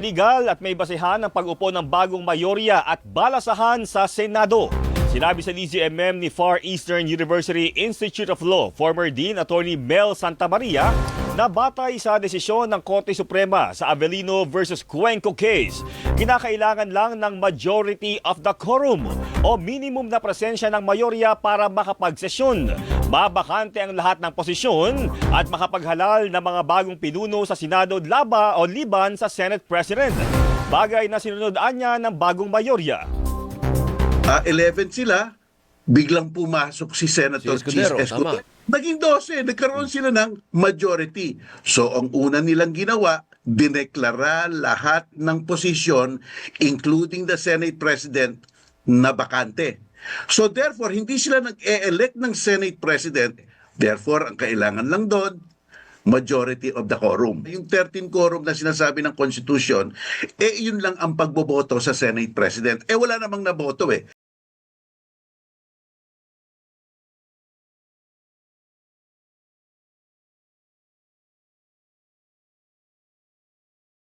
Legal at may basehan ang pag-upo ng bagong mayorya at balasahan sa Senado. Sinabi sa DZMM ni Far Eastern University Institute of Law, former Dean Attorney Mel Santamaria, na batay sa desisyon ng Korte Suprema sa Avellino versus Cuenco case, kinakailangan lang ng majority of the quorum o minimum na presensya ng mayorya para makapagsesyon. Mabakante ang lahat ng posisyon at makapaghalal ng mga bagong pinuno sa Senado liban sa Senate President. Bagay na sinunodan niya ng bagong mayorya. 11 sila, biglang pumasok si Senator Escudero, Chis Escudero. tama. Naging 12, nagkaroon sila ng majority. So ang una nilang ginawa, dineklara lahat ng posisyon, including the Senate President, na bakante. So therefore, hindi sila nag-e-elect ng Senate President. Therefore, ang kailangan lang doon, majority of the quorum. Yung 13 quorum na sinasabi ng Constitution, yun lang ang pagboboto sa Senate President. Wala namang naboto